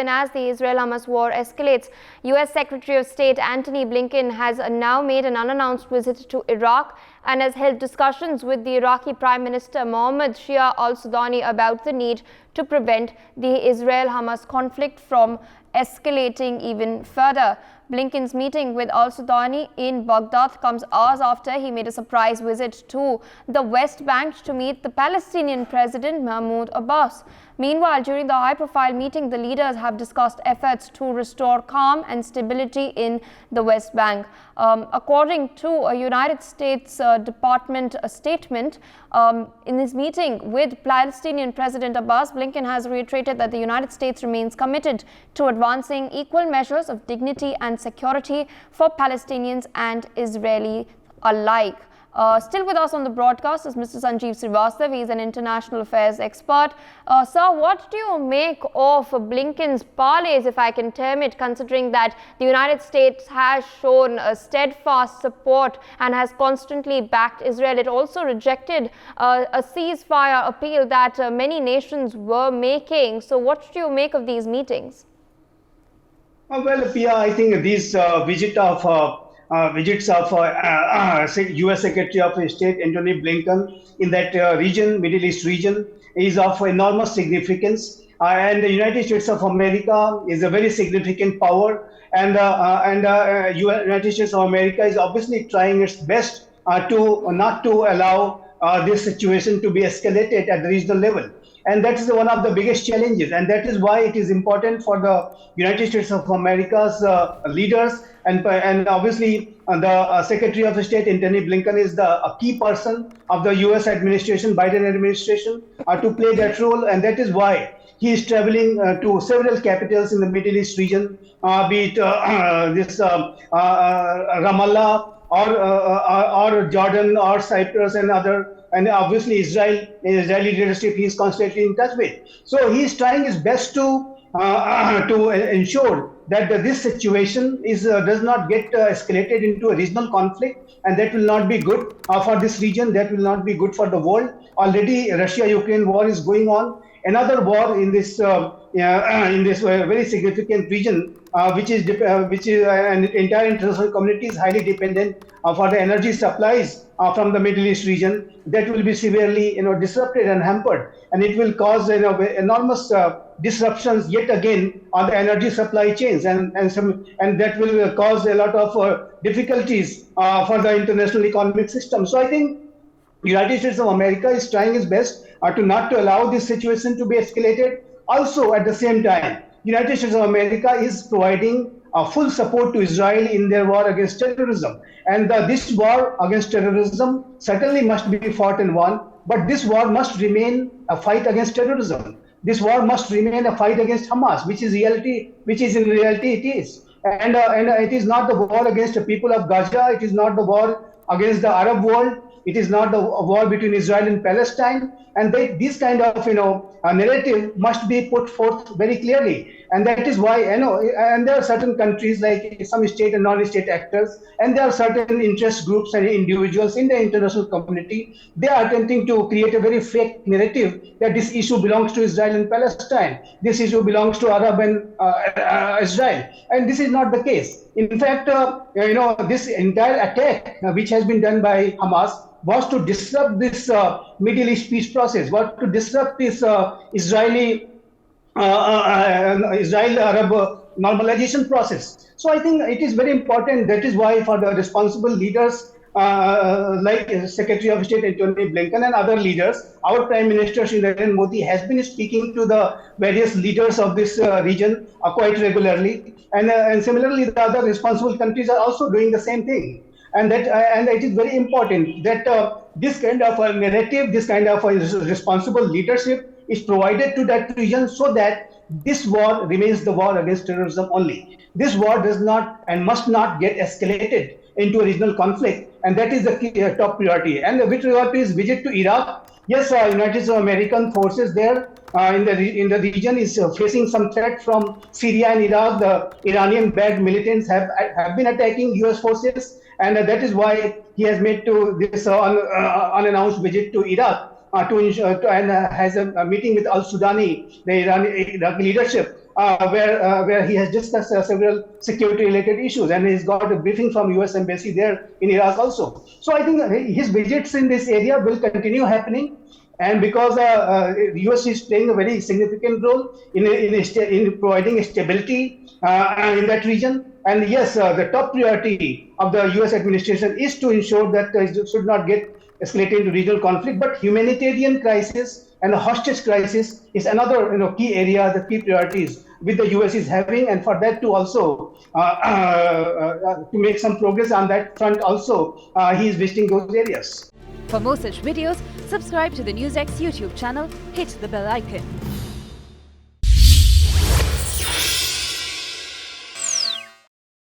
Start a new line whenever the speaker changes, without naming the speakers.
even as the Israel-Hamas war escalates. U.S. Secretary of State Antony Blinken has now made an unannounced visit to Iraq and has held discussions with the Iraqi Prime Minister Mohammed Shia al-Sudani about the need to prevent the Israel-Hamas conflict from escalating even further. Blinken's meeting with al-Sudani in Baghdad comes hours after he made a surprise visit to the West Bank to meet the Palestinian President Mahmoud Abbas. Meanwhile, during the high-profile meeting, the leaders have discussed efforts to restore calm and stability in the West Bank. According to a United States Department statement, in his meeting with Palestinian President Abbas, Blinken has reiterated that the United States remains committed to advancing equal measures of dignity and security for Palestinians and Israelis alike. Still with us on the broadcast is Mr. Sanjeev Srivastava. He is an international affairs expert. Sir, what do you make of Blinken's parleys, if I can term it, considering that the United States has shown a steadfast support and has constantly backed Israel? It also rejected a ceasefire appeal that many nations were making. So what do you make of these meetings?
Well, Pia, I think these visits of U.S. Secretary of State Antony Blinken in that region, Middle East region, is of enormous significance. And the United States of America is a very significant power, and United States of America is obviously trying its best to not to allow this situation to be escalated at the regional level. And that is one of the biggest challenges. And that is why it is important for the United States of America's leaders and obviously the Secretary of State, Antony Blinken, is a key person of the U.S. administration, Biden administration, to play that role. And that is why he is traveling to several capitals in the Middle East region, be it Ramallah or Jordan or Cyprus and other. And obviously Israeli leadership he is constantly in touch with. So he is trying his best to ensure that this situation does not get escalated into a regional conflict, and that will not be good for this region. That will not be good for the world. Already, Russia-Ukraine war is going on. Another war in this very significant region, which is an entire international community is highly dependent for the energy supplies from the Middle East region. That will be severely, disrupted and hampered, and it will cause, enormous disruptions yet again on the energy supply chains, and that will cause a lot of difficulties for the international economic system. So I think the United States of America is trying its best to not to allow this situation to be escalated. Also, at the same time, United States of America is providing full support to Israel in their war against terrorism. And this war against terrorism certainly must be fought and won, but this war must remain a fight against terrorism. This war must remain a fight against Hamas, which in reality it is. And it is not the war against the people of Gaza. It is not the war against the Arab world. It is not a war between Israel and Palestine. And this kind of narrative must be put forth very clearly. And that is why, and there are certain countries like some state and non-state actors, and there are certain interest groups and individuals in the international community. They are attempting to create a very fake narrative that this issue belongs to Israel and Palestine. This issue belongs to Arab and Israel. And this is not the case. In fact, this entire attack, which has been done by Hamas, was to disrupt this Middle East peace process, was to disrupt this Israel-Arab normalization process. So I think it is very important. That is why for the responsible leaders like Secretary of State Antony Blinken and other leaders, our Prime Minister Shri Narendra Modi has been speaking to the various leaders of this region quite regularly. And similarly, the other responsible countries are also doing the same thing. And it is very important that this kind of a narrative, this kind of a responsible leadership is provided to that region, so that this war remains the war against terrorism only. This war does not and must not get escalated into a regional conflict, and that is the key, top priority. And with regard to his visit to Iraq, yes, United States of American forces there in the region is facing some threat from Syria and Iraq. The Iranian-backed militants have been attacking U.S. forces, and that is why he has made to this unannounced visit to Iraq and has a meeting with al-Sudani, the Iraqi leadership, where he has discussed several security-related issues, and he's got a briefing from U.S. Embassy there in Iraq also. So I think his visits in this area will continue happening. And because the US is playing a very significant role in providing stability in that region, and yes, the top priority of the US administration is to ensure that it should not get escalated into regional conflict, but humanitarian crisis and the hostage crisis is another key area, the key priorities which the US is having, and for that to also to make some progress on that front also, he is visiting those areas.
For more such videos, subscribe to the NewsX YouTube channel, hit the bell icon.